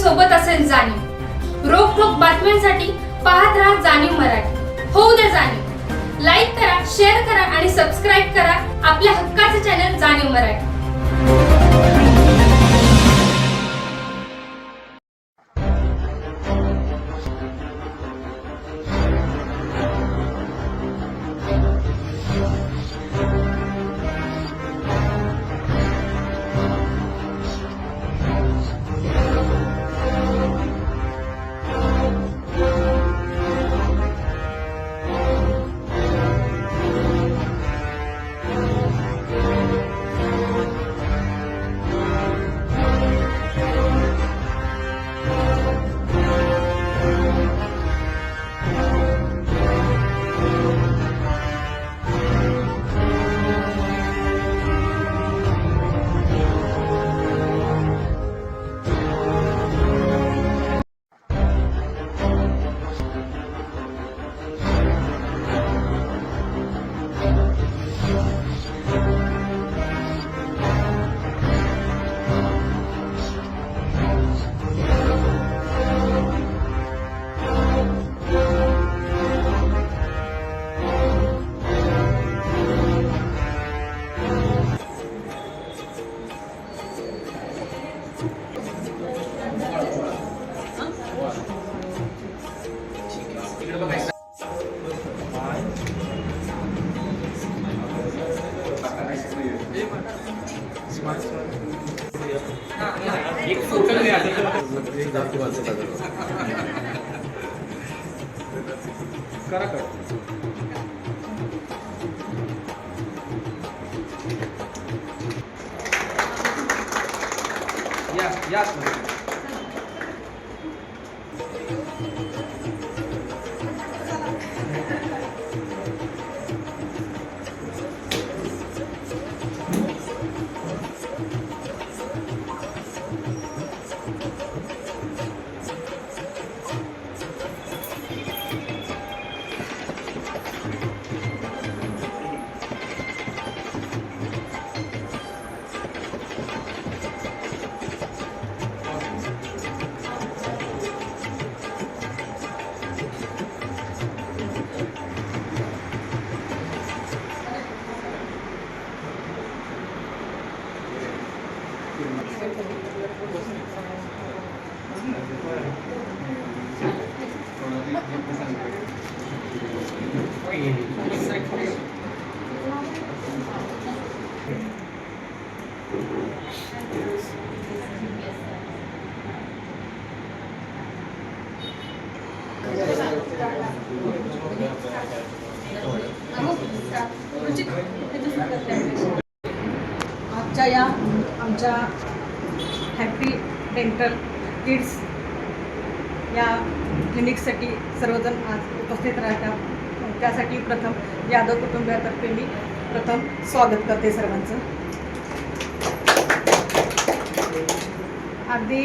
सोबत असेल जाणीव। रोखोक बातम्यांसाठी पाहत राहा जाणीव मराठी। होऊ द्या जाणीव। लाईक करा, शेअर करा आणि सबस्क्राईब करा आपल्या हक्काचे चॅनल जाणीव मराठी। एक फोटो घ्या करा कर या आजच्या या आमच्या हॅपी डेंटल किड्स या क्लिनिकसाठी सर्वजण आज उपस्थित राहतात। त्यासाठी प्रथम यादव कुटुंबियातर्फे मी प्रथम स्वागत करते सर्वांचं। अगदी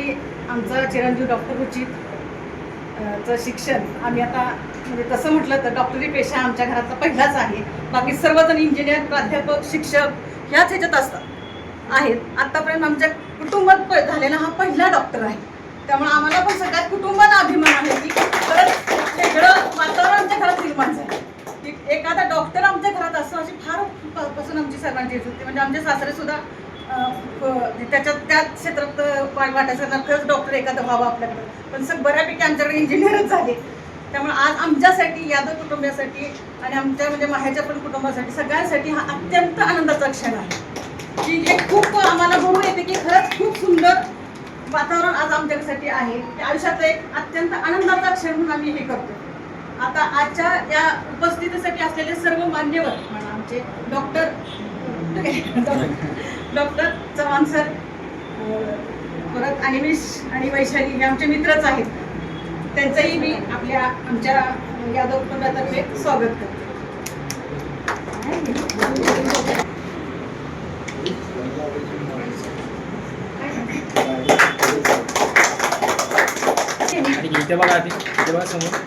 आमचा चिरंजीव डॉक्टर रुचित शिक्षण आम्ही आता म्हणजे तसं म्हटलं तर डॉक्टरी पेशा आमच्या घरातला पहिलाच आहे। बाकी सर्वजण इंजिनियर, प्राध्यापक, शिक्षक ह्याच ह्याच्यात असतात आहेत। आत्तापर्यंत आमच्या कुटुंबात झालेला हा पहिला डॉक्टर आहे। त्यामुळे आम्हाला पण सगळ्यात कुटुंबाला अभिमान आहे की खरंच वेगळं वातावरण आमच्या घरात निर्माण झालं की एखादा डॉक्टर आमच्या घरात असतो अशी फार पासून आमची सर्वांची येत होती। म्हणजे आमचे सासरे सुद्धा त्याच्यात त्या क्षेत्रात वाटायचं ना खरंच डॉक्टर एखादा व्हावं आपल्याकडं, पण बऱ्यापैकी आमच्याकडे इंजिनियरच झाले। त्यामुळे आज आमच्यासाठी, यादव कुटुंबासाठी आणि आमच्या म्हणजे माहेरच्या पण कुटुंबासाठी सगळ्यांसाठी हा अत्यंत आनंदाचा क्षण आहे की हे खूप आम्हाला म्हणून येते की खरंच खूप सुंदर वातावरण आज आमच्यासाठी आहे की आयुष्यात एक अत्यंत आनंदाचा क्षण म्हणून आम्ही हे करतो। आता आजच्या या उपस्थितीसाठी असलेले सर्व मान्यवर म्हणा आमचे डॉक्टर चव्हाण सर, परत अनिमेश आणि वैशाली हे आमचे मित्रच आहेत। त्यांचंही मी आमच्या यादव कुटुंबातर्फे स्वागत करते। इथे बघा आधी, इथे बघा समोर।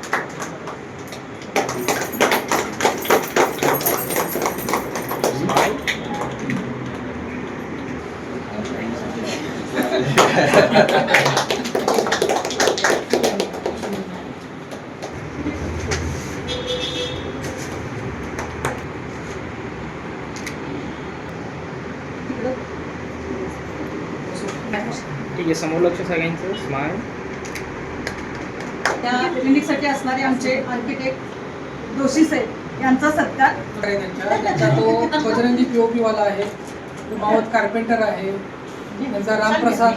आहे समोर लक्ष सगळ्यांचं स्माईल. त्या क्लिनिकसाठी असणारे आमचे आर्किटेक्ट जोशी साहेब यांचा सत्कार. त्यांचा तो बजरंगी POP वाला आहे, मावत कारपेंटर आहे, त्यांचा रामप्रसाद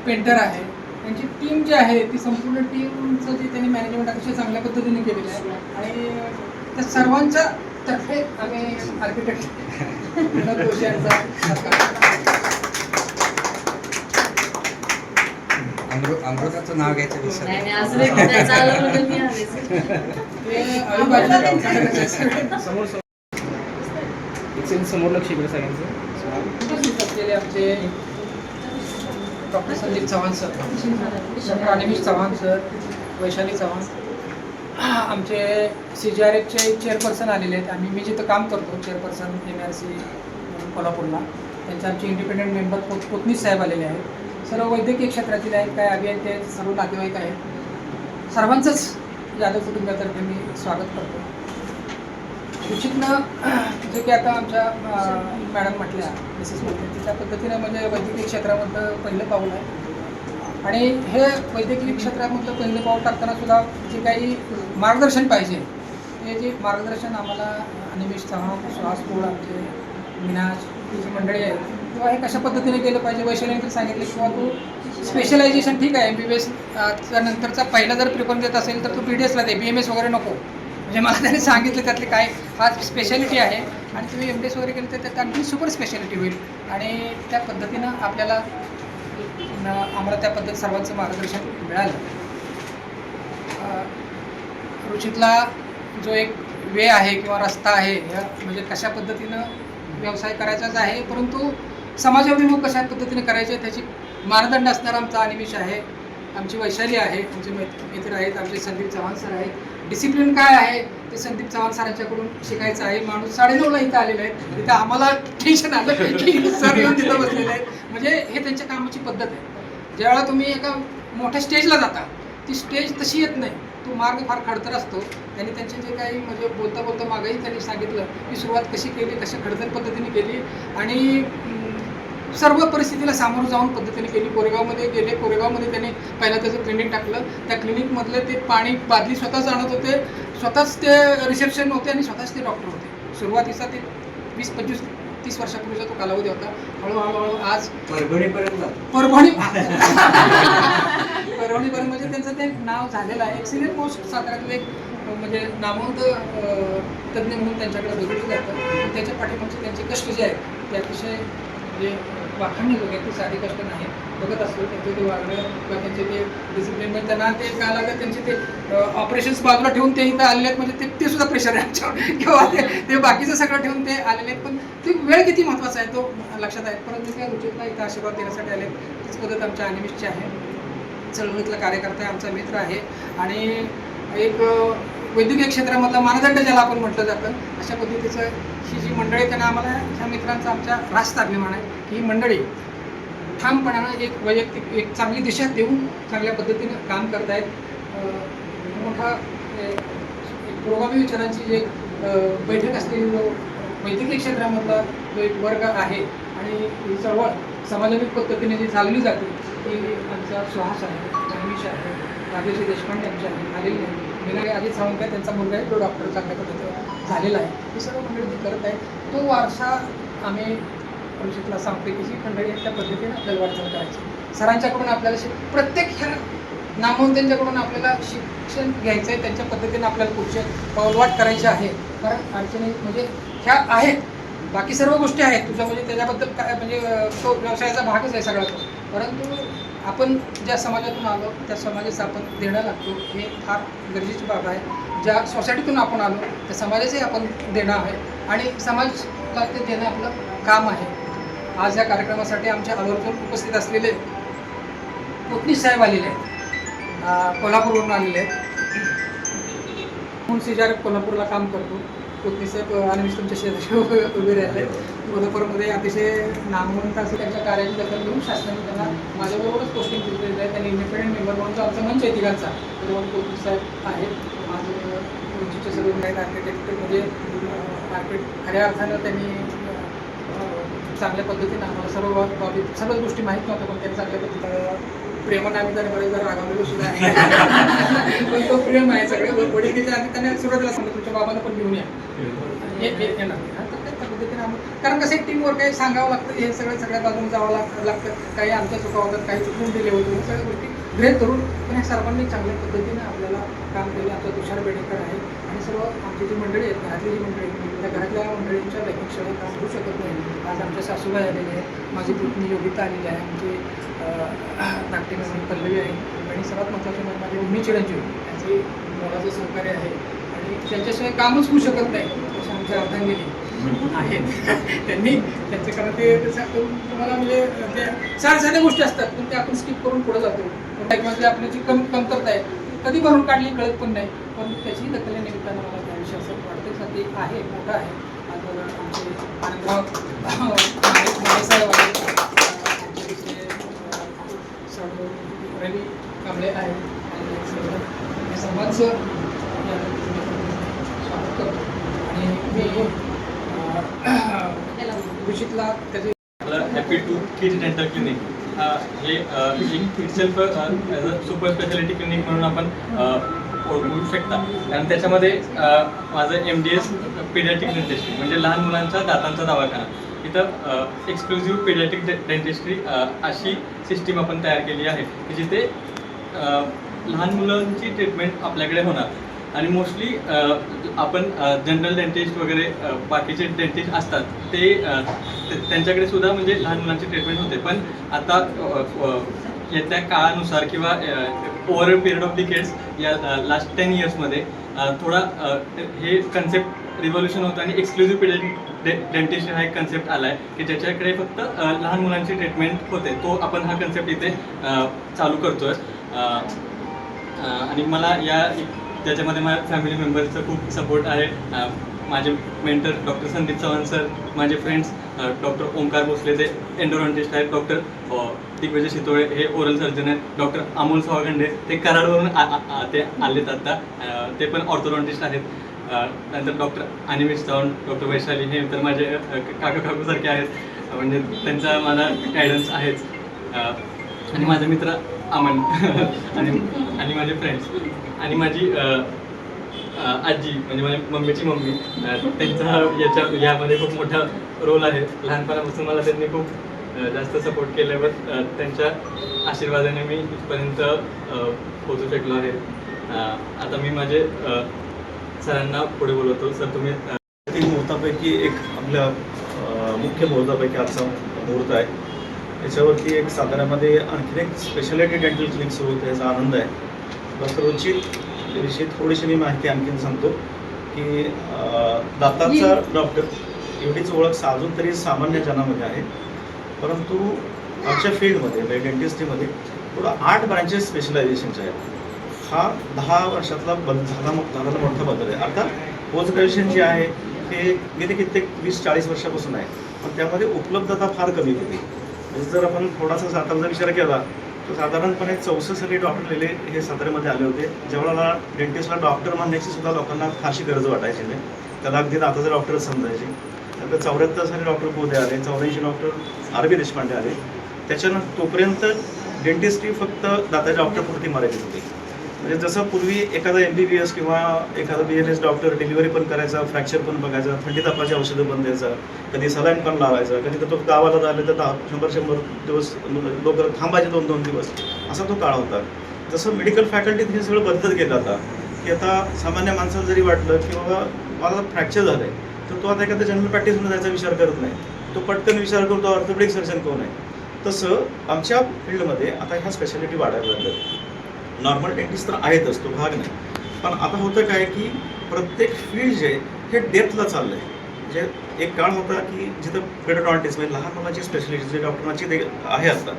पेंटर आहे. त्यांची टीम जी आहे ती संपूर्ण टीमचं जे त्यांनी मॅनेजमेंट अतिशय चांगल्या पद्धतीने केलेलं आहे आणि त्या सर्वांच्या तर्फे आम्ही आर्किटेक्ट जोशी यांचा सत्कार. अमृताचं नाव घ्यायचं विसरलो. समोर समोर लक्ष इकडे सगळ्यांचं स्माईल. आमचे doctor Sandeep Chavan sir, doctor Animesh Chavan sir, Vaishali Chavan, आमचे CGRFचे चेअरपर्सन आलेले आहेत. मी जिथं काम करतो चेअरपर्सन MRC कोल्हापूरला, त्यांचे आमचे इंडिपेंडंट मेंबर कोतनीस साहेब आलेले आहेत. सर्व वैद्यकीय क्षेत्रातील आहेत, काय अभियंते आहेत, सर्व नातेवाईक आहेत. सर्वांचंच जाधव कुटुंबातर्फे मी स्वागत करतो. निश्चितनं जे की आता आमच्या मॅडम म्हटल्या, मिसेस म्हटल्या, त्या पद्धतीनं म्हणजे वैद्यकीय क्षेत्रामधलं पहिलं पाऊल आहे आणि हे वैद्यकीय क्षेत्रामधलं पहिलं पाऊल टाकताना सुद्धा जे काही मार्गदर्शन पाहिजे ते जे मार्गदर्शन आम्हाला अनिमेश चव्हाण, सुहास पोळ, आमचे मिनाज ही जी मंडळी आहे किंवा हे कशा पद्धतीने केलं पाहिजे. वैशालीने सांगितलं किंवा तू स्पेशलायझेशन ठीक आहे, MBBS च्या नंतरचा पहिला जर प्रिफरन्स देत असेल तर तू BDS ला दे, BMS वगैरे नको. म्हणजे मला त्यांनी सांगितलं त्यातले काय हा स्पेशालिटी आहे आणि तुम्ही MDS वगैरे केलं तर त्यात आणखी सुपर स्पेशालिटी होईल आणि त्या पद्धतीनं आपल्याला आम्हाला त्या पद्धतीत सर्वांचं मार्गदर्शन मिळालं. रुचितला जो एक वे आहे किंवा रस्ता आहे म्हणजे कशा पद्धतीनं व्यवसाय करायचाच आहे, परंतु समाजाभिमुख कशा पद्धतीने करायचे त्याची मानदंड असणारा आमचा अनिमेश आहे, आमची वैशाली आहे, आमचे मित्र आहेत, आमचे संदीप चव्हाण सर आहेत. डिसिप्लिन काय आहे ते संदीप चव्हाण सरांच्याकडून शिकायचं आहे. माणूस 9:30ला इथं आलेले आहेत, तिथं आम्हाला टेन्शन आलं की सर येऊन तिथं बसलेले आहेत. म्हणजे हे त्यांच्या कामाची पद्धत आहे. ज्यावेळेला तुम्ही एका मोठ्या स्टेजला जाता ती स्टेज तशी येत नाही, तो मार्ग फार खडतर असतो. त्यांनी त्यांचे जे काही म्हणजे बोलता बोलता मागंही त्यांनी सांगितलं की सुरुवात कशी केली, कशा खडतर पद्धतीने केली आणि सर्व परिस्थितीला सामोरं जाऊन पद्धतीने केली. कोरेगावमध्ये गेले, कोरेगावमध्ये त्यांनी पहिला त्याचं क्लिनिक टाकलं. त्या क्लिनिकमधले ते पाणी बादली स्वतःच आणत होते, स्वतःच ते रिसेप्शन होते आणि स्वतःच ते डॉक्टर होते. सुरुवातीचा ते 20-25-30 वर्षापूर्वीचा तो कालावधी होता. हळूहळू आज परभणीपर्यंत म्हणजे त्यांचं ते नाव झालेलं आहे. एक सिनियर पोस्ट साताऱ्यातलं एक म्हणजे नामवंत तज्ज्ञ म्हणून त्यांच्याकडे बघितलं जातं. त्याच्या पाठीमागचे त्यांचे कष्ट जे आहेत ते अतिशय म्हणजे वाखाणणी लोक आहेत, ते साधी कष्ट नाही बघत असतो. त्यांचे ते वागणं किंवा त्यांचे ते डिसिप्लिन म्हणजे त्यांना ते काय लागत त्यांचे ते ऑपरेशन्स बाजूला ठेवून ते इथं आलेले आहेत म्हणजे ते सुद्धा प्रेशर आहे आमच्यावर किंवा ते बाकीचं सगळं ठेवून ते आलेले आहेत. पण ते वेळ किती महत्त्वाचा आहे तो लक्षात आहे. परंतु त्या रुचितला इथं आशीर्वाद देण्यासाठी आले. तीच पद्धत आमच्या अनिमेशची आहे. चळवळीतला कार्यकर्ता आहे, आमचा मित्र आहे आणि एक वैद्यकीय क्षेत्रामधला मानदंड ज्याला आपण म्हटलं जातं अशा पद्धतीचं ही जी मंडळी त्यांना आम्हाला ह्या मित्रांचा आमच्या रास्त अभिमान आहे की ही मंडळी ठामपणानं एक वैयक्तिक एक चांगली दिशा देऊन चांगल्या पद्धतीनं काम करत आहेत. मोठा प्रोगामी विचारांची जी एक बैठक असलेली जो वैद्यकीय क्षेत्रामधला जो एक वर्ग आहे आणि ही चळवळ समाजाभिमुख पद्धतीने जी चालवली जाते ती आमचा सुहास आहे, अनिमेश आहे, राजेश देशपांडे आमचे आहे आलेले आहे. मिनाळे अजित सावंत आहे, त्यांचा मुलगा आहे, तो डॉक्टर चांगल्या पद्धतीनं झालेला आहे. ही सर्व मंडळी ती करत आहे. तो वारसा आम्ही रुचितला सांगतो की जी मंडळी त्या पद्धतीने आपल्याला वाटचाल करायची. सरांच्याकडून आपल्याला प्रत्येक ह्या नामवंतांच्याकडून आपल्याला शिक्षण घ्यायचं आहे, त्यांच्या पद्धतीने आपल्याला पुढचे पावलवाट करायची आहे. कारण अडचणी म्हणजे ह्या आहेत, बाकी सर्व गोष्टी आहेत तुझ्या म्हणजे त्याच्याबद्दल काय म्हणजे तो व्यवसायाचा भागच आहे सगळा तो. परंतु आपण ज्या समाजातून आलो त्या समाजाचं आपण देणं लागतो हे फार गरजेची बाब आहे. ज्या सोसायटीतून आपण आलो त्या समाजाचंही आपण देणं आहे आणि समाजाला ते देणं आपलं काम आहे. आज या कार्यक्रमासाठी आमच्या आवर्जून उपस्थित असलेले कोतनीस साहेब आलेले आहेत, कोल्हापूरवरून आलेले आहेत. म्हणून CGRF कोल्हापूरला काम करतो. कोतनीस साहेब अनिमेश तुमच्या शेजारी उभे राहिले आहेत. कोल्हापूरमध्ये अतिशय नामवंत असं त्यांच्या कार्याची दखल घेऊन शासनाने त्यांना माझ्याबरोबरच पोस्टिंग दिलेलं आहे. त्यांनी इंडिपेंडंट मेंबर म्हणून जो आमचा मंच आहे तिघांचा त्याच्यावर कोतनीस साहेब आहेत. माझं रुचीचे सर्व आहेत आर्किटेक्ट म्हणजे खऱ्या अर्थानं त्यांनी चांगल्या पद्धतीने आम्हाला सर्व बाबतीत सर्वच गोष्टी माहीत नव्हत्या, पण त्यांनी चांगल्या पद्धतीने प्रेमाने आम्ही जरा बरेच जरा रागावलेलो सुद्धा आहे. पण तो प्रेम आहे सगळे वडील आधी त्यांना सुरुवातीला सांगितलं तुमच्या बाबांना पण घेऊन या येणार. त्या पद्धतीने आम्ही, कारण कसं एक टीमवर काही सांगावं लागतं, हे सगळ्या बाजून जावं लागतं, काही आमच्या चुका होतात, काही चुकून दिले होते, सगळ्या गोष्टी गृहीत धरून पण ह्या सर्वांनी चांगल्या पद्धतीने आपल्याला काम केलं. आमचा तुषार बेडेकर आहे आणि सर्व आमची जी मंडळी आहेत, घरातली जी मंडळी, त्या घरातल्या मंडळींच्या लैंगिकशिवाय काम होऊ शकत नाही. आज आमच्या सासूबाई आलेले आहेत, माझी पुतणी योगिता आलेली आहे, आमची नाट्यमंडळी पल्लवी आहे आणि सर्वात महत्त्वाचे म्हणजे माझे उन्नी चिरंजीव यांचे मोलाचं सहकार्य आहे आणि त्यांच्याशिवाय कामच होऊ शकत नाही असे आमच्या अर्धांगिनी आहेत. त्यांनी त्यांचे कारण ते तुम्हाला म्हणजे ते साध्या गोष्टी असतात पण ते आपण स्किप करून पुढे जातो. त्यामध्ये आपली जी कमतरता आहे कधी भरून काढली कळत पण नाही, पण त्याची दखल निमित्तानं मला त्या विषयी असं वाटतं साठी आहे, मोठा आहे. आज आमचे आनंदराव साहेब आहेत, रवी कांबळे आहेत आणि सर्वांचं स्वागत करतो. आणि मी विशितला त्याचे happy to kids dental clinic हे एक itself as a super speciality clinic म्हणून आपण ओळखू शकता. कारण त्याच्यामध्ये माझं MDS पेडियाट्रिक डेंटिस्ट्री म्हणजे लहान मुलांच्या दातांचा दवाखाना. इथं एक्सक्लुझिव्ह पेडियाट्रिक डेंटिस्ट्री अशी सिस्टीम आपण तयार केली आहे की जिथे लहान मुलांची ट्रीटमेंट आपल्याकडे होणार. आणि मोस्टली आपण जनरल डेंटिस्ट वगैरे बाकीचे डेंटिस्ट असतात ते त्यांच्याकडे सुद्धा म्हणजे लहान मुलांची ट्रीटमेंट होते. पण आता येत्या काळानुसार किंवा over a period of decades या लास्ट 10 इयर्समध्ये थोडा हे कन्सेप्ट रिव्हॉल्युशन होतं आणि एक्सक्लुझिव्ह पेडियाट्रिक डेंटिस्ट हा एक कन्सेप्ट आला आहे की ज्याच्याकडे फक्त लहान मुलांची ट्रीटमेंट होते. तो आपण हा कन्सेप्ट इथे चालू करतो आहे. आणि मला त्याच्यामध्ये माझ्या फॅमिली मेंबरचं खूप सपोर्ट आहे. माझे mentor doctor Sandeep Chavan sir, माझे फ्रेंड्स डॉक्टर ओंकार भोसले ते एंडोडॉन्टिस्ट आहेत, डॉक्टर दिग्विजय शितोळे हे ओरल सर्जन आहेत, डॉक्टर अमोल सावगंडे ते कराडवरून ते आलेत आता, ते पण ऑर्थोडॉन्टिस्ट आहेत. नंतर डॉक्टर अनिमेश चव्हाण, डॉक्टर वैशाली हे तर माझे काकासारखे आहेत, म्हणजे त्यांचा मला गायडन्स आहेच. आणि माझे मित्र अमन आणि माझे फ्रेंड्स आणि माझी आजी म्हणजे माझ्या मम्मीची मम्मी, त्यांचा यामध्ये खूप मोठा रोल आहे. लहानपणापासून मला त्यांनी खूप जास्त सपोर्ट केल्यावर त्यांच्या आशीर्वादाने मी इथपर्यंत पोहोचू शकलो आहे. आता मी माझे सरांना पुढे बोलवतो. सर तुम्ही 3 मुहूर्तापैकी एक आपल्या मुख्य मुहूर्तापैकी आजचा मुहूर्त आहे. याच्यावरती एक साताऱ्यामध्ये आणखीन एक स्पेशालिटी डेंटल क्लिनिक सुरू होतं, याचा आनंद आहे. डॉक्टर रुचित विषयी थोडीशी मी माहिती आणखीन सांगतो की दाताचा डॉक्टर एवढीच ओळख अजून तरी सामान्य जनामध्ये आहे, परंतु आमच्या फील्डमध्ये म्हणजे डेंटिस्ट्रीमध्ये थोडं 8 ब्रांचेस स्पेशलायझेशनचे आहेत. हा 10 वर्षातला झालेला मोठा बदल आहे. आता पोस्ट ग्रॅज्युएशन जे आहे ते गेले कित्येक 20-40 वर्षापासून आहे, पण त्यामध्ये उपलब्धता फार कमी होती. म्हणजे जर आपण थोडासा साताराचा विचार केला तर साधारणपणे 64 साली डॉक्टर लिहिले हे साताऱ्यामध्ये आले होते, ज्यावेळेला डेंटिस्टला डॉक्टर म्हणण्याची सुद्धा लोकांना फारशी गरज वाटायची नाही, त्याला अगदी दाताचे डॉक्टरच समजायचे. नंतर 74 साली डॉक्टर बोधे आले, 84 डॉक्टर RB देशपांडे आले. त्याच्यानंतर तोपर्यंत डेंटिस्ट्री फक्त दाताच्या डॉक्टरपुरती मर्यादित होती. म्हणजे जसं पूर्वी एखादा MBBS किंवा एखादा BNS डॉक्टर डिलिव्हरी पण करायचा, फ्रॅक्चर पण बघायचा, थंडी तापाची औषधं पण द्यायचा, कधी सलाईन पण लावायचा, कधी तर तो गावाला झाले तर 100 दिवस लोक थांबायचे 2-2 दिवस, असा तो काळ होता. जसं मेडिकल फॅकल्टीत हे सगळं बदलत गेलं आता की आता सामान्य माणसाला जरी वाटलं की बाबा मला फ्रॅक्चर झालं आहे तर तो आता एखाद्या जनरल प्रॅक्टिसमध्ये जायचा विचार करत नाही, तो पटकन विचार करतो ऑर्थोपेडिक सर्जन कोण आहे. तसं आमच्या फील्डमध्ये आता ह्या स्पेशालिटी वाढायला लागल्या. नॉर्मल डेंटिस्ट तर आहेतच, तो भाग नाही, पण आता होतं काय की प्रत्येक फील्ड जे हे डेप्थला चाललं आहे. म्हणजे एक काळ होता की जिथं पेडोडॉन्टिस्ट म्हणजे लहान मुलांची स्पेशलिस्ट जे डॉक्टरांची ते आहे आता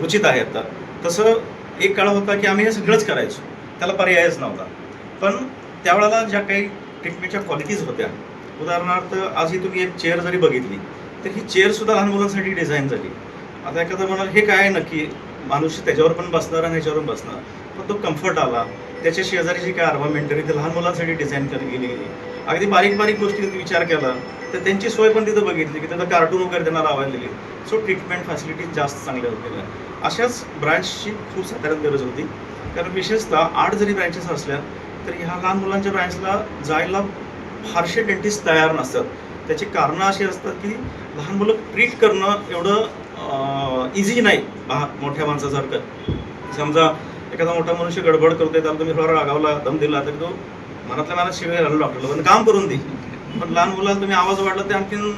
उचित आहे आता, तसं एक काळ होता की आम्ही हे सगळंच करायचो, त्याला पर्यायच नव्हता. पण त्यावेळेला ज्या काही ट्रीटमेंटच्या क्वालिटीज होत्या, उदाहरणार्थ आज ही तुम्ही एक चेअर जरी बघितली तर ही चेअरसुद्धा लहान मुलांसाठी डिझाईन झाली. आता एखादं म्हणाल हे काय नक्की, माणूस त्याच्यावर पण बसणार आणि ह्याच्यावर पण बसणार, पण तो कम्फर्ट आला. त्याच्या शेजारी जी काय आर्वामेंटरी ते लहान मुलांसाठी डिझाईन केली गेली. अगदी बारीक बारीक गोष्टी विचार केला तर त्यांची सोय पण तिथं बघितली की त्यांना कार्टून वगैरे त्यांना लावायला दिली. सो ट्रीटमेंट फॅसिलिटीज जास्त चांगल्या होत्या. अशाच ब्रँचची खूप साताऱ्यात गरज होती, कारण विशेषतः 8 जरी ब्रँचेस असल्या तरी ह्या लहान मुलांच्या ब्रँचला जायला फारसे डेंटिस्ट तयार नसतात. त्याची कारणं अशी असतात की लहान मुलं ट्रीट करणं एवढं इझी नाही मोठ्या माणसासारखं. समजा एखादा मोठा मनुष्य गडबड करतोय, त्याला तुम्ही थोडा रागावला, दम दिला तरी तो मनातल्या मनात शिवाय घालून डॉक्टरला पण काम करून दे. पण लहान मुलाला तुम्ही आवाज वाढला ते आणखीन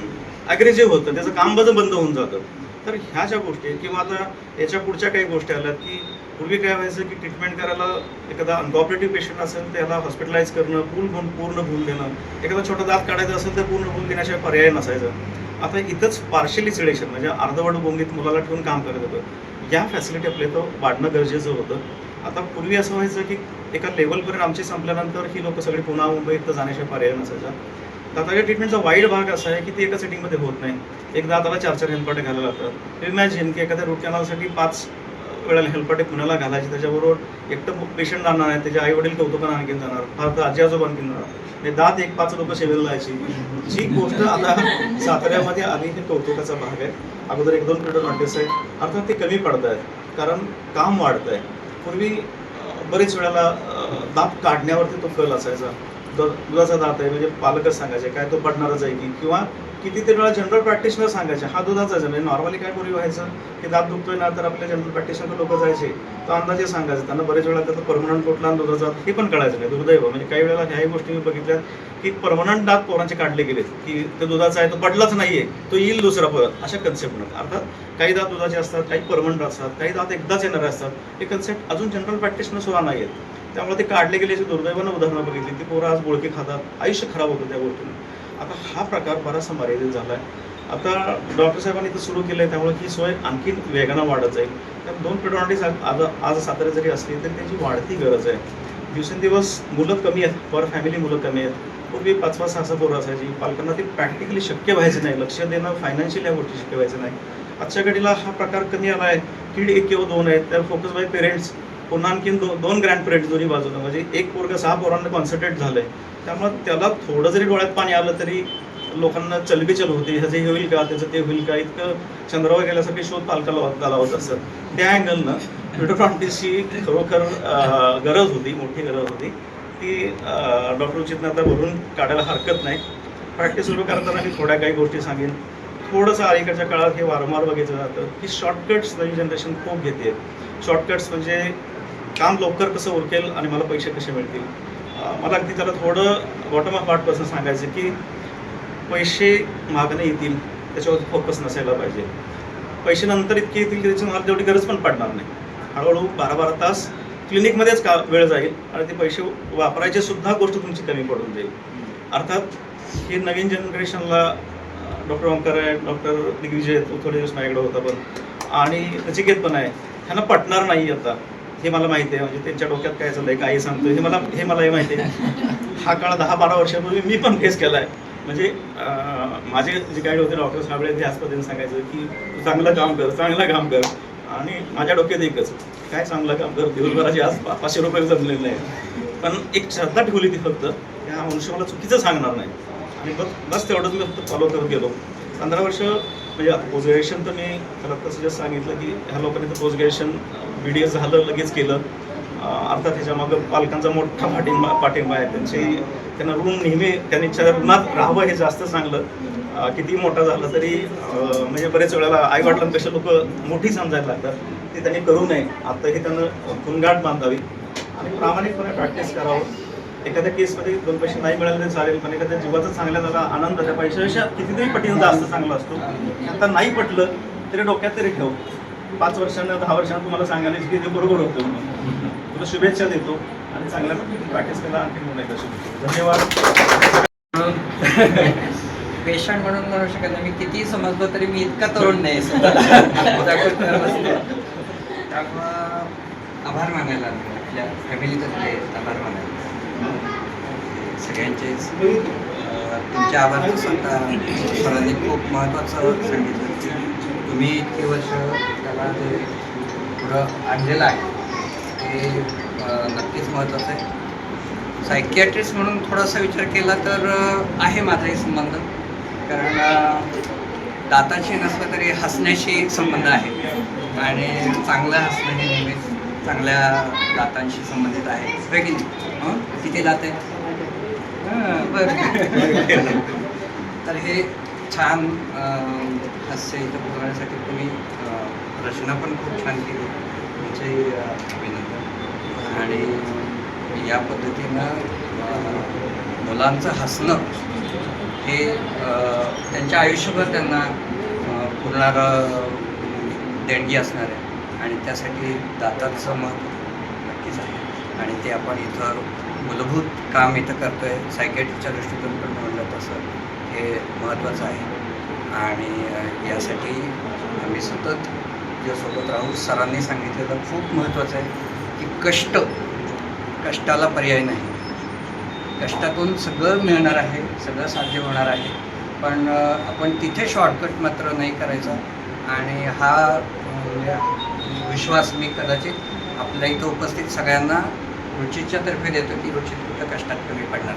ॲग्रेसिव्ह होतं, त्याचं काम बंद होऊन जातं. तर ह्या ज्या गोष्टी आहेत किंवा आता याच्या पुढच्या काही गोष्टी आल्यात की पूर्वी काय व्हायचं की ट्रीटमेंट करायला एखादा अनकॉपरेटिव्ह पेशंट असेल त्याला हॉस्पिटलाइज करणं, पूर्ण भूल देणं, एखादा छोटा दात काढायचा असेल तर पूर्ण भूल देण्याशिवाय पर्याय नसायचं. आता इथंच पार्शली सिलेक्शन म्हणजे अर्धवट बोंगीत मुलाला ठेवून काम करत होतं. या फॅसिलिटी आपल्या इथं वाढणं गरजेचं होतं. आता पूर्वी असं व्हायचं की एका लेवलपर्यंत आमची संपल्यानंतर ही लोक सगळी पुन्हा मुंबईत जाण्याशिवाय पर्याय नसायचा. दाताच्या ट्रीटमेंटचा वाईट भाग असा आहे की ती एका सेटिंगमध्ये होत नाही. एक दाताला 4 हेलपाटे घालायला लागतात. इमॅजिन की एखाद्या रूट कॅनलसाठी 5 वेळेला हेलपाटे पुण्याला घालायचे, त्याच्याबरोबर एकटं पेशंट जाणार आहे, त्याचे आई वडील कौतुकानं आणखीन जाणार, फार तर आजी आजोबा आणखीन जाणार, हे दात 1-5 लोक सेवेला लायची. जी गोष्ट आता साताऱ्यामध्ये आली ही कौतुकाचा भाग आहे. अगोदर 1-2 पेडोडॉन्टिस्ट आहे, अर्थात ते कमी पडत आहेत कारण काम वाढतं आहे. पूर्वी बरेच वेळेला दात काढण्यावरती तो कल असायचा. दुधाचा दात आहे म्हणजे पालकच सांगायचे काय तो पडणारच आहे की, किंवा कितीतरी वेळा जनरल प्रॅक्टिशनर सांगायचे हा दुधाचा आहे. म्हणजे नॉर्मली काय पूर्वी व्हायचं की दात दुखतोय ना तर आपल्या जनरल प्रॅक्टिशनर लोक जायचे तर अंदाजे सांगायचे. त्यांना बरेच वेळा त्याचं परमनंट कुठला दुधाचा हे पण कळायचं नाही. दुर्दैव म्हणजे काही वेळेला ह्याही गोष्टी मी बघितल्या की परमनंट दात पोरांचे काढले गेलेत की ते दुधाचा आहे तो पडलाच नाहीये तो येईल दुसरा परत, अशा कन्सेप्टनं. अर्थात काही दात दुधाचे असतात, काही परमनंट असतात, काही दात एकदाच येणारे असतात. हे कन्सेप्ट अजून जनरल प्रॅक्टिशनर सुद्धा नाही आहेत. त्यामुळे ते काढले गेल्याची दुर्दैवानं उदाहरणं बघितली. ती पोरं आज बोळकी खातात, आयुष्य खराब होतं त्या गोष्टीने. आता हा प्रकार बराचसा मर्यादित झाला आहे. आता डॉक्टर साहेबांनी इथं सुरू केलं आहे त्यामुळे ही सोय आणखीन वेगानं वाढत जाईल. कारण 2 पेडोडॉन्टिस्ट आज सातारा जरी असली तरी त्यांची वाढती गरज आहे. दिवसेंदिवस मुलं कमी आहेत, पर फॅमिली मुलं कमी आहेत. पूर्वी 5-6 पोरं असायची. पालकांना ते प्रॅक्टिकली शक्य व्हायचं नाही, लक्ष देणं फायनान्शियली या गोष्टी शक्य व्हायचं नाही. आजच्या घडीला हा प्रकार कमी आला आहे. किड 1 किंवा 2 आहेत, त्यावर फोकस बाय पेरेंट्स, पुन्हा आणखीन 2 ग्रँड पेरेंट्स दोन्ही बाजूला, म्हणजे एक पोरगं 6 पोरांना कॉन्सन्ट्रेट झालं आहे. त्यामुळे त्याला थोडं जरी डोळ्यात पाणी आलं तरी लोकांना चलबिचल होते, ह्याचं हे होईल का त्याचं ते होईल का, इतकं चंद्रावर गेल्यासारखे शोध पालकाला लावत असतात. त्या अँगलनं पेडोडॉन्टिस्टची खरोखर गरज होती, मोठी गरज होती. ती डॉक्टर उचितनं आता भरून काढायला हरकत नाही. प्रॅक्टिस सुरू करताना मी थोड्या काही गोष्टी सांगेन. थोडंसं अलीकडच्या काळात हे वारंवार बघितलं जातं की शॉर्टकट्स नवी जनरेशन खूप घेते. शॉर्टकट्स म्हणजे काम लवकर कसं उरकेल आणि मला पैसे कसे मिळतील. मला अगदी त्याला थोडं बॉटम ऑफ पार्टपासून सांगायचं की पैसे मागणे येतील त्याच्यावर फोकस नसायला पाहिजे. पैसे नंतर इतके येतील की त्याची मला तेवढी गरज पण पडणार नाही. हळूहळू 12-12 तास क्लिनिकमध्येच वेळ जाईल आणि ते पैसे वापरायचे सुद्धा गोष्ट तुमची कमी पडून जाईल. अर्थात हे नवीन जनरेशनला डॉक्टर ओंकार आहे, डॉक्टर दिग्विजय तो थोडे दिवस माझ्याकडे होता पण, आणि नचिकेत पण आहे, ह्यांना पटणार नाही आता हे मला माहिती आहे. म्हणजे त्यांच्या डोक्यात काय चाललंय काही सांगतो हे मलाही माहिती आहे. हा काळ 10-12 वर्षापूर्वी मी पण फेस केला आहे. म्हणजे माझे जे गाईड होते डॉक्टर साबळे ते आजपर्यंत सांगायचं की तू चांगलं काम कर, आणि माझ्या डोक्यात एकच काय चांगलं काम कर, दिवसभराची आज 500 रुपये जमलेले नाही. पण एक श्रद्धा ठेवली ती फक्त ह्या मनुष्य मला चुकीचं सांगणार नाही, आणि बस तेवढंच मी फक्त फॉलो करत गेलो. 15 वर्ष म्हणजे आता पोस्ट ग्रॅज्युएशन तर मी त्याला तसं जस्ट सांगितलं की ह्या लोकांनी तर पोस्ट ग्रॅज्युएशन BDS झालं लगेच केलं. अर्थात ह्याच्यामागं पालकांचा मोठा पाठिंबा आहे. त्यांना ऋण नेहमी त्यांनी ऋणात राहावं हे जास्त चांगलं. किती मोठा झाला तरी म्हणजे बरेच वेळेला आईवडिलांपेक्षा लोक मोठी समजायला लागतात, ते त्यांनी करू नये. आता हे त्यांना गुणगाठ बांधावी आणि प्रामाणिकपणे प्रॅक्टिस करावं. एखाद्या केसमध्ये 2 पैसे नाही मिळाले तरी चालेल, पण एखाद्या जीवाचा चांगल्या झाला आनंद त्या पैशापेक्षा कितीतरी पटीने जास्त चांगला असतो. आता नाही पटलं तरी डोक्यात तरी ठेव, 5 वर्षांना 10 वर्षांना तुम्हाला सांगायला की ते बरोबर होतं म्हणून. तुला शुभेच्छा देतो आणि चांगल्या प्रॅक्टिस करायला आणखी म्हणून एकदा शुभेच्छा. धन्यवाद. पेशंट म्हणून म्हणू शकत नाही, मी कितीही समजलो तरी मी इतका तरुण नाही. त्यामुळं आभार मानायला आपल्या फॅमिलीतर्फे आभार मानायला सगळ्यांचेच. तुमच्या आभार स्वतः सरांनी खूप महत्त्वाचं सांगितलं की तुम्ही इतकी वर्ष त्याला जे पुढं आणलेलं आहे ते नक्कीच महत्त्वाचं आहे. सायकियाट्रिस्ट म्हणून थोडासा विचार केला तर आहे माझाही संबंध, कारण दाताशी नसलं तरी हसण्याशी संबंध आहे आणि चांगलं हसणं हे नेहमीच चांगल्या दातांशी संबंधित आहे. होय की नाही? हं? किती दात आहेत? बरं. तर हे छान हास्य इथं बोलवण्यासाठी तुम्ही रचना पण खूप छान केली, तुमचे अभिनंदन. आणि या पद्धतीनं मुलांचं हसणं हे त्यांच्या आयुष्यभर त्यांना पुरणारं देणगी असणार आहे आणि त्यासाठी दाताचं महत्त्व नक्कीच आहे आणि ते आपण इथं मूलभूत काम इथं करतो आहे. सायकॅट्रिकच्या दृष्टीतून पण म्हणलं तसं हे महत्त्वाचं आहे आणि यासाठी आम्ही सतत तुझ्यासोबत राहू. सरांनी सांगितलेलं खूप महत्त्वाचं आहे की कष्टाला पर्याय नाही. कष्टातून सगळं मिळणार आहे, सगळं साध्य होणार आहे, पण आपण तिथे शॉर्टकट मात्र नाही करायचा. आणि हा विश्वास मी कदाचित आपल्या इथं उपस्थित सगळ्यांना रुचितच्या तर्फे देतो की रुचित कुठं कष्टात कमी पडणार.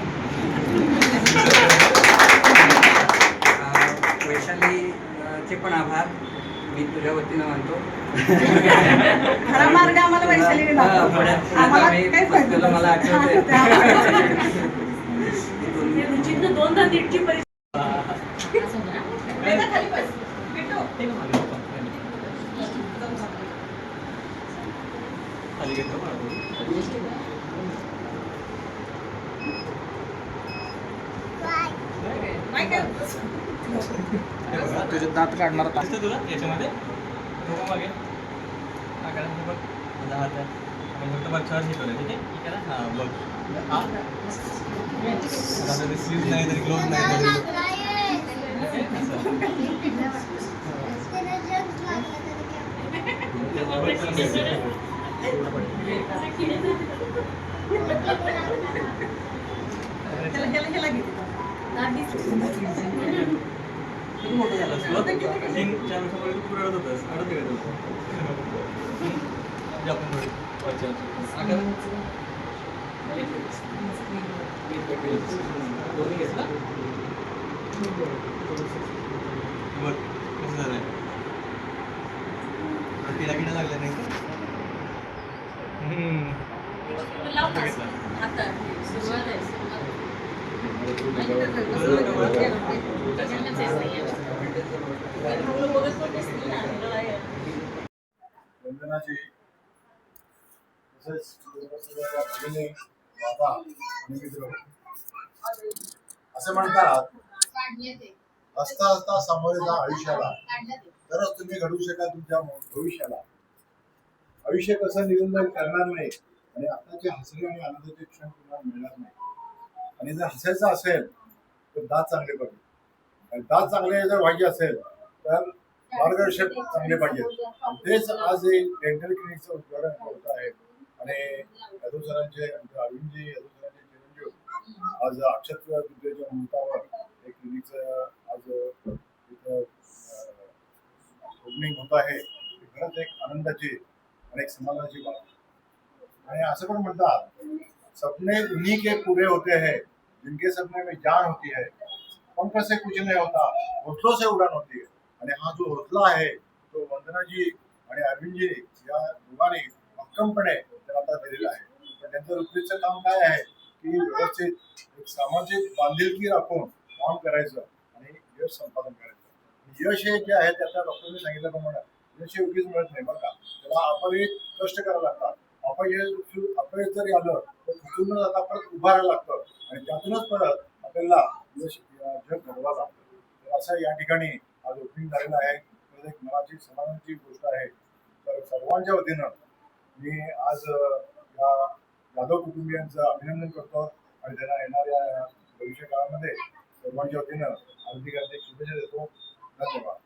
वैशालीचे पण आभार मी तुझ्या वतीनं मानतो. खरा मार्ग आम्हाला वैशालीने दाखवला. आम्हाला काहीच माहिती नव्हतं. मला आठवतंय. रुचितनं दोनदा नीटची परीक्षा तुझे दात काढणार आता. दिसतं तुला याच्यामध्ये डोकं मागे हा करा हे बघ माझा हात आहे आपण फक्त बघ हे करूया ठीक आहे करा हां बघ आता ते स्लीव नाही तरी ग्लोव्ह नाही तरी किती मोठं झालं असतं 3-4 वर्षापूर्वी तू रडत होतास अडत गेलं आपण घेतला बघ कसं झालंय तिला किडा लागला नाही वंदनाजी तसेच भगिनी बाबा आणि मित्र असे म्हणतात हसता हसता सामोरे जा आयुष्याला तरच तुम्ही घडवू शकाल तुमच्या भविष्याला. आयुष्य कसं निघून जाईल करणार नाही आणि आताचे हसरे आणि आनंदाचे क्षण तुम्हाला मिळणार नाही. आणि जर हसायचं असेल तर दात चांगले पाहिजे आणि दात चांगले जर व्हायचे असेल तर मार्गदर्शक चांगले पाहिजे. तेच आज एक डेंटल क्लिनिकचं उद्घाटन होत आहे आणि यादव सरांचे अरविंदजी यादव सरांचे चिरंजीव आज अक्षत्र विद्येच्या मुहूर्तावर एक क्लिनिकचं आज इथं ओपनिंग होत आहे. खरंच एक आनंदाची आणि एक समाधानाची बाब. आणि असं पण म्हणतात सपने उन्हीं के पूरे होते हैं जिनके सपने में जान होती है. पंख से कुछ नहीं होता हौसलों से उड़ान होती है. आणि हा जो हौसला आहे तो वंदनाजी आणि अरविंदजी या दोघांनी भक्कमपणे त्याला आता दिलेला आहे. पण त्यांचं रुपरीचं काम काय आहे की व्यवस्थित एक सामाजिक बांधिलकी राखून काम करायचं आणि यश संपादन करायचं. यश हे जे आहे त्याच्या डॉक्टरने सांगितल्याप्रमाणे यश हे उगीच मिळत नाही बरं का. त्याला अपयश कष्ट करावं लागतात. अपयश जरी आलं तर खचून न जाता परत उभारायला लागतं आणि त्यातूनच परत आपल्याला यश जग घडवावं लागतं. तर असं या ठिकाणी आज ओपनिंग झालेलं आहे. तर एक मनाची समाधानाची गोष्ट आहे. तर सर्वांच्या वतीनं मी आज या जाधव कुटुंबियांचं अभिनंदन करतो आणि त्यांना येणाऱ्या भविष्य काळामध्ये सर्वांच्या वतीनं हार्दिक हार्दिक शुभेच्छा देतो. धन्यवाद.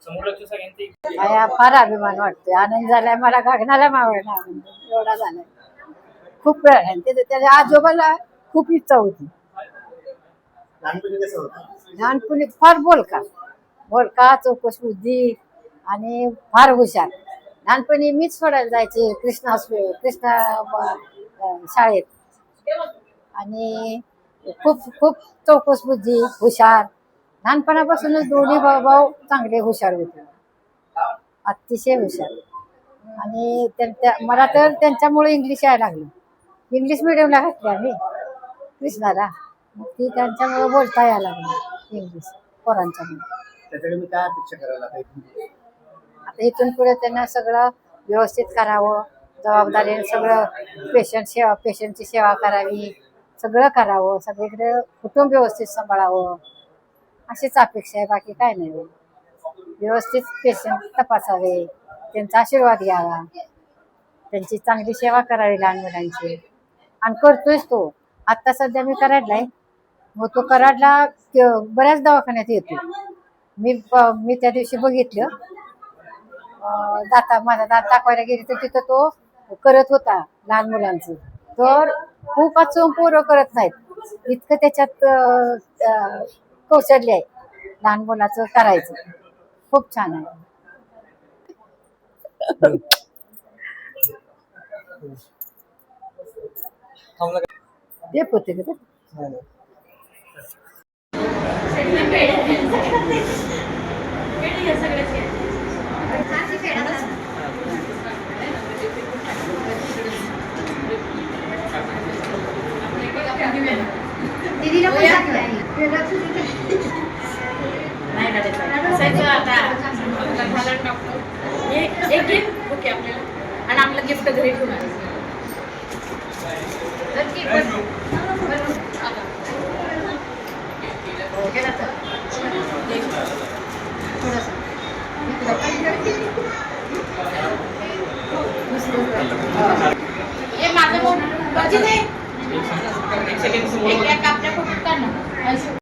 समोर लक्ष सगळ्यांचे मला फार अभिमान वाटतोय, आनंद झालाय मला, गगनाला मावळला आनंद एवढा झालाय. खूप वेळ आहे. त्याच्या आजोबाला खूप इच्छा होती. लहानपणी कसं होतं? लहानपणी फार बोलका चौकस बुद्धी आणि फार हुशार. लहानपणी मीच सोडायला जायचे कृष्णा शाळेत, आणि खूप खूप चौकस बुद्धी, हुशार. लहानपणापासूनच दोन्ही भाऊ चांगले हुशार होते, अतिशय हुशार. आणि मला तर त्यांच्यामुळे इंग्लिश यायला लागलं. इंग्लिश मिडियमला घातली आम्ही कृष्णाला, मग ती त्यांच्यामुळे बोलता यायला लागली इंग्लिश पोरांच्यामुळे. त्याच्याकडे मी काय अपेक्षा करायला पाहिजे? आता इथून पुढे त्यांना सगळं व्यवस्थित करावं, जबाबदारीने सगळं पेशंटची सेवा करावी, सगळं करावं, सगळीकडे कुटुंब व्यवस्थित सांभाळावं, अशीच अपेक्षा आहे. बाकी काय नाही. व्यवस्थित पेशंट तपासावे, त्यांचा आशीर्वाद घ्यावा, त्यांची चांगली सेवा करावी लहान मुलांची. आणि करतोयच तो. आत्ता सध्या मी कराडलाय, मग तो कराडला बऱ्याच दवाखान्यात येतो. मी त्या दिवशी बघितलं, माझा दात दाखवायला गेली तर तिथं तो करत होता लहान मुलांचं. तर खूप वाचून पोरं करत नाहीत, इतकं त्याच्यात कौशल्य आहे लहान मुलाचं करायचं. खूप छान आहे. ते पोते का एक गिफ्ट ओके आपल्याला, आणि आपलं गिफ्ट घरी ठेवून आलं. माझं एक सेकंड समोर आपल्या फोटो काढ ना.